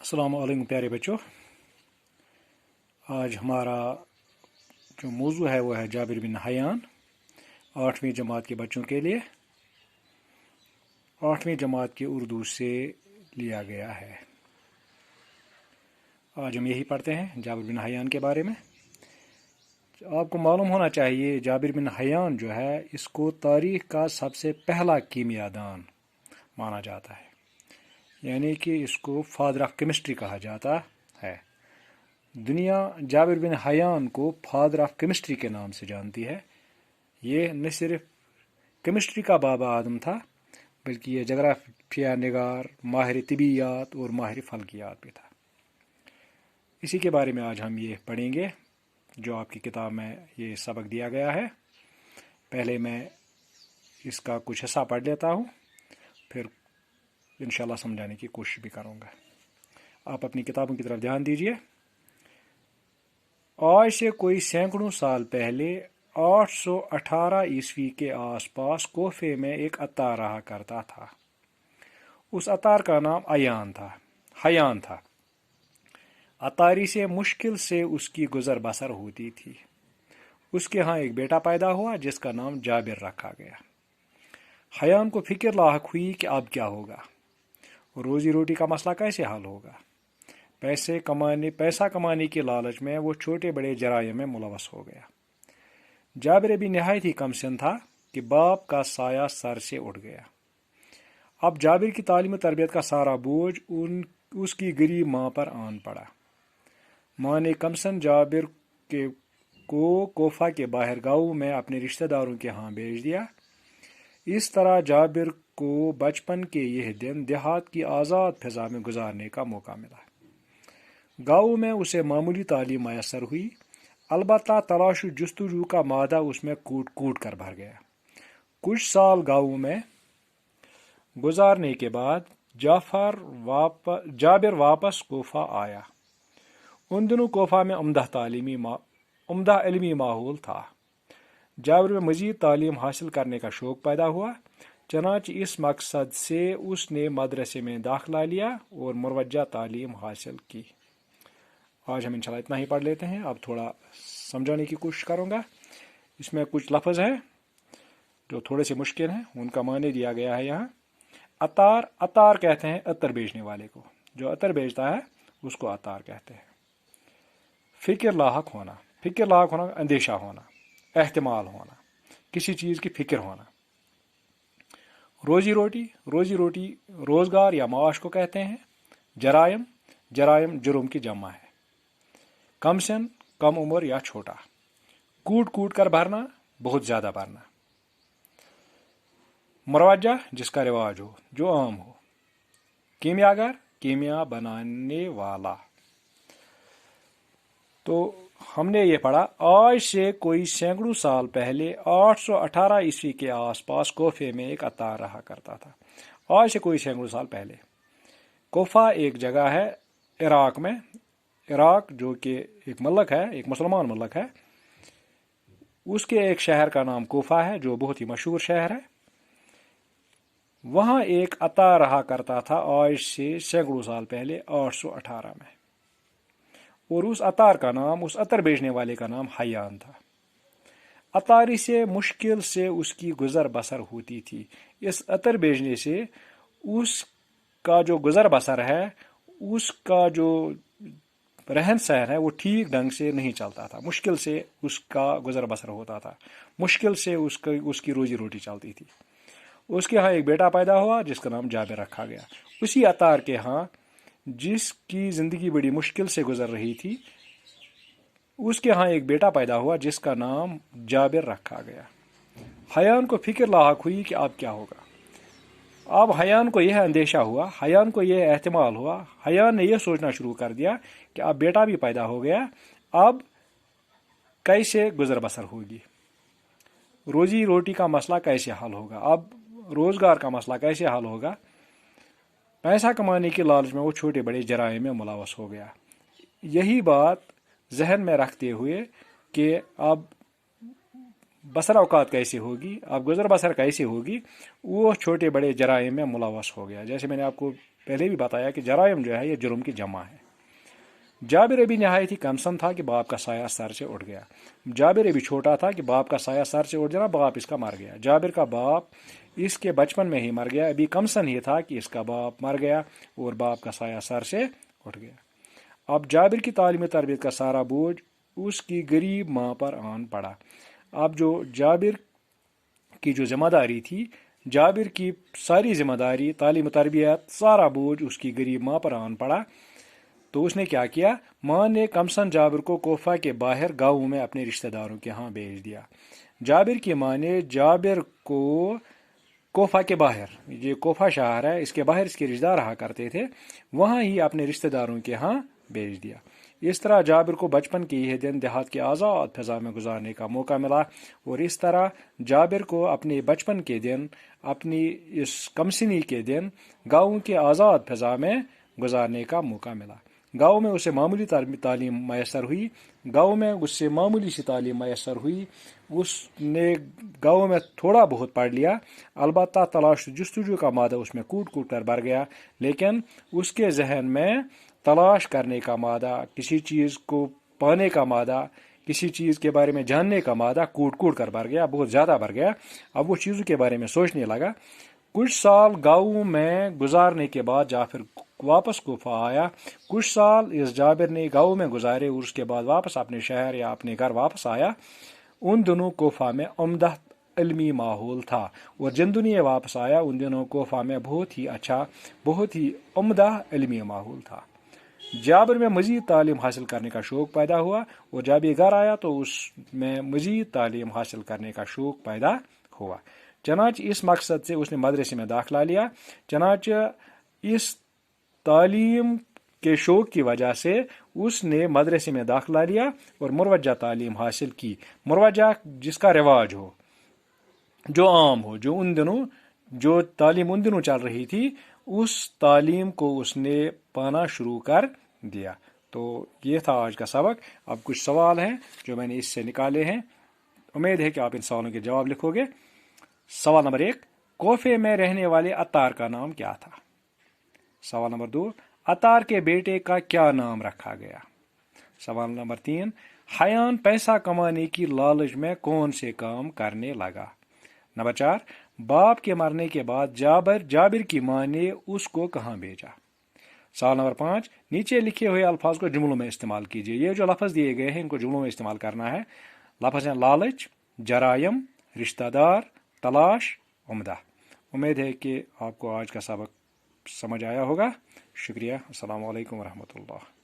अस्सलाम वालेकुम प्यारे बच्चों। आज हमारा जो मौजू है वो है जाबिर बिन हयान, 8वीं जमात के बच्चों के लिए। 8वीं जमात के उर्दू से लिया गया है। आज हम यही पढ़ते हैं जाबिर बिन हयान के बारे में। आपको मालूम होना चाहिए जाबिर बिन हयान जो है इसको तारीख़ का सबसे पहला कीमियादान माना जाता है, यानी कि इसको फादर ऑफ केमिस्ट्री कहा जाता है। दुनिया जाबिर बिन हयान को फादर ऑफ केमिस्ट्री के नाम से जानती है। ये न सिर्फ केमिस्ट्री का बाबा आदम था, बल्कि ये जगराफिया निगार, माहिर तिबियात और माहिर फल्कियात भी था। इसी के बारे में आज हम ये पढ़ेंगे जो आपकी किताब में ये सबक दिया गया है। पहले मैं इसका कुछ हिस्सा पढ़ लेता हूँ, फिर इंशाल्लाह समझाने की कोशिश भी करूँगा। आप अपनी किताबों की तरफ ध्यान दीजिए। आज से कोई सैकड़ों साल पहले 818 ईस्वी के आसपास कोफे में एक अतार रहा करता था। उस अतार का नाम हयान था। अतारी से मुश्किल से उसकी गुजर बसर होती थी। उसके यहाँ एक बेटा पैदा हुआ जिसका नाम जाबिर रखा गया। हयान को फिक्र लाहक हुई कि अब क्या होगा, रोजी रोटी का मसला कैसे हल होगा। पैसा कमाने के लालच में वो छोटे बड़े जराइम में मुलवस हो गया। जाबिर भी नहायत ही कमसिन था कि बाप का साया सर से उठ गया। अब जाबिर की तालीम तरबियत का सारा बोझ उसकी गरीब माँ पर आन पड़ा। माँ ने कमसिन जाबिर को कोफा के बाहर गाँव में अपने रिश्तेदारों के यहाँ भेज दिया। इस तरह जाबिर को बचपन के यह दिन देहात की आज़ाद फिजा में गुजारने का मौका मिला। गाँव में उसे मामूली तालीम मैसर हुई, अलबत्ता तलाश जुस्तजू का मादा उसमें कूट कूट कर भर गया। कुछ साल गाँव में गुजारने के बाद जाबिर वापस कोफा आया। उन दिनों कोफा में उम्दा इल्मी माहौल था। जाबिर में मजीद तालीम हासिल करने का शौक़ पैदा हुआ। चनांचे इस मकसद से उसने मदरसे में दाखिला लिया और मुरवज्जा तालीम हासिल की। आज हम इंशाल्लाह इतना ही पढ़ लेते हैं। अब थोड़ा समझाने की कोशिश करूँगा। इसमें कुछ लफ्ज़ हैं जो थोड़े से मुश्किल हैं, उनका माने दिया गया है यहाँ। अतार कहते हैं अतर बेचने वाले को, जो अतर बेचता है उसको अतार कहते हैं। फिक्र लाहक होना अंदेशा होना, एहतिमाल होना, किसी चीज़ की फिक्र होना। रोजी रोटी रोज़गार या माश को कहते हैं। जराइम जुर्म की जमा है। कमसिन कम उम्र या छोटा। कूट कूट कर भरना, बहुत ज़्यादा भरना। मुरवज्जा जिसका रिवाज हो, जो आम हो। कीमियागर कीमिया बनाने वाला। तो हमने ये पढ़ा, आज से कोई सैकड़ों साल पहले 818 ईस्वी के आसपास कोफे में एक अतार रहा करता था। आज से कोई सैकड़ों साल पहले। कोफा एक जगह है इराक में। इराक जो कि एक मुल्क है, एक मुसलमान मुल्क है, उसके एक शहर का नाम कोफा है जो बहुत ही मशहूर शहर है। वहाँ एक अतार रहा करता था आज से सैकड़ों साल पहले 818 में, और उस अतर बेचने वाले का नाम हयान था। अतारी से मुश्किल से उसकी गुजर बसर होती थी। इस अतर बेचने से उसका जो गुजर बसर है, उसका जो रहन सहन है, वो ठीक ढंग से नहीं चलता था। मुश्किल से उसका गुजर बसर होता था, मुश्किल से उसकी रोजी रोटी चलती थी। उसके यहाँ एक बेटा पैदा हुआ जिसका नाम जाबिर रखा गया। उसी अतार के यहाँ जिसकी ज़िंदगी बड़ी मुश्किल से गुजर रही थी, उसके यहाँ एक बेटा पैदा हुआ जिसका नाम जाबिर रखा गया। हयान को फिक्र लाहक हुई कि अब क्या होगा। अब हयान को यह अंदेशा हुआ, हयान को यह एहतिमाल हुआ, हयान ने यह सोचना शुरू कर दिया कि अब बेटा भी पैदा हो गया, अब कैसे गुजर बसर होगी, रोजी रोटी का मसला कैसे हल होगा, अब रोज़गार का मसला कैसे हल होगा। पैसा कमाने के लालच में वो छोटे बड़े जराइम में मुलवस हो गया। यही बात जहन में रखते हुए कि अब बसर औकात कैसे होगी, अब गुजर बसर कैसे होगी, वो छोटे बड़े जराइम में मुलवस हो गया। जैसे मैंने आपको پہلے بھی بتایا کہ جرائم جو ہے یہ جرم کی جمع ہے۔ جابر ابھی نہایت ہی کمسن تھا کہ باپ کا سایہ سر سے اٹھ گیا۔ جابر ابھی چھوٹا تھا کہ باپ کا سایہ سر سے اٹھ جانا، باپ اس کا مر گیا۔ جابر کا باپ اس کے بچپن میں ہی مر گیا، ابھی کمسن ہی تھا کہ اس کا باپ مر گیا اور باپ کا سایہ سر سے اٹھ گیا۔ اب جابر کی تعلیم تربیت کا سارا بوجھ اس کی غریب ماں پر آن پڑا۔ اب جو جابر کی جو ذمہ داری تھی، جابر کی ساری ذمہ داری، تعلیم تربیت، سارا بوجھ اس کی غریب ماں پر آن پڑا۔ تو اس نے کیا کیا؟ ماں نے کمسن جابر کو کوفہ کے باہر گاؤں میں اپنے رشتہ داروں کے ہاں بھیج دیا۔ جابر کی ماں نے جابر کو کوفہ کے باہر، یہ کوفہ شہر ہے، اس کے باہر اس کے رشتہ دار رہا کرتے تھے، وہاں ہی اپنے رشتہ داروں کے ہاں بھیج دیا۔ اس طرح جابر کو بچپن کے یہ دن دیہات کے آزاد فضا میں گزارنے کا موقع ملا، اور اس طرح جابر کو اپنے بچپن کے دن، اپنی اس کمسنی کے دن گاؤں کے آزاد فضا میں گزارنے کا موقع ملا۔ گاؤں میں اسے معمولی تعلیم میسر ہوئی، گاؤں میں اس سے معمولی سی تعلیم میسر ہوئی، اس نے گاؤں میں تھوڑا بہت پڑھ لیا، البتہ تلاش جستجو کا مادہ اس میں کوٹ کوٹ کر بھر گیا، لیکن اس کے ذہن میں تلاش کرنے کا مادہ، کسی چیز کو پانے کا مادہ، کسی چیز کے بارے میں جاننے کا مادہ کوٹ کوٹ کر بھر گیا، بہت زیادہ بھر گیا۔ اب وہ چیزوں کے بارے میں سوچنے لگا۔ کچھ سال گاؤں میں گزارنے کے بعد جعفر واپس کوفہ آیا۔ کچھ سال اس جابر نے گاؤں میں گزارے اور اس کے بعد واپس اپنے شہر یا اپنے گھر واپس آیا۔ ان دنوں کوفہ میں عمدہ علمی ماحول تھا، اور جن دنوں یہ واپس آیا ان دنوں کوفہ میں بہت ہی اچھا، بہت ہی عمدہ علمی ماحول تھا۔ جابر میں مزید تعلیم حاصل کرنے کا شوق پیدا ہوا، اور جب یہ گھر آیا تو اس میں مزید تعلیم حاصل کرنے کا شوق پیدا ہوا۔ چنانچہ اس مقصد سے اس نے مدرسے میں داخلہ لیا۔ چنانچہ اس تعلیم کے شوق کی وجہ سے اس نے مدرسے میں داخلہ لیا اور مروجہ تعلیم حاصل کی۔ مروجہ جس کا رواج ہو، جو عام ہو، جو ان دنوں جو تعلیم ان دنوں چل رہی تھی، اس تعلیم کو اس نے پانا شروع کر دیا۔ تو یہ تھا آج کا سبق۔ اب کچھ سوال ہیں جو میں نے اس سے نکالے ہیں، امید ہے کہ آپ ان سوالوں کے جواب لکھو گے۔ سوال نمبر 1، کوفے میں رہنے والے عطار کا نام کیا تھا؟ سوال نمبر 2، عطار کے بیٹے کا کیا نام رکھا گیا؟ سوال نمبر 3، حیان پیسہ کمانے کی لالچ میں کون سے کام کرنے لگا؟ نمبر 4، باپ کے مرنے کے بعد جابر کی ماں نے اس کو کہاں بھیجا؟ سوال نمبر 5، نیچے لکھے ہوئے الفاظ کو جملوں میں استعمال کیجیے۔ یہ جو لفظ دیے گئے ہیں ان کو جملوں میں استعمال کرنا ہے۔ لفظ ہیں لالچ، جرائم، رشتہ دار، تلاش، عمدہ۔ امید ہے کہ آپ کو آج کا سبق سمجھ آیا ہوگا۔ شکریہ۔ السلام علیکم ورحمۃ اللہ۔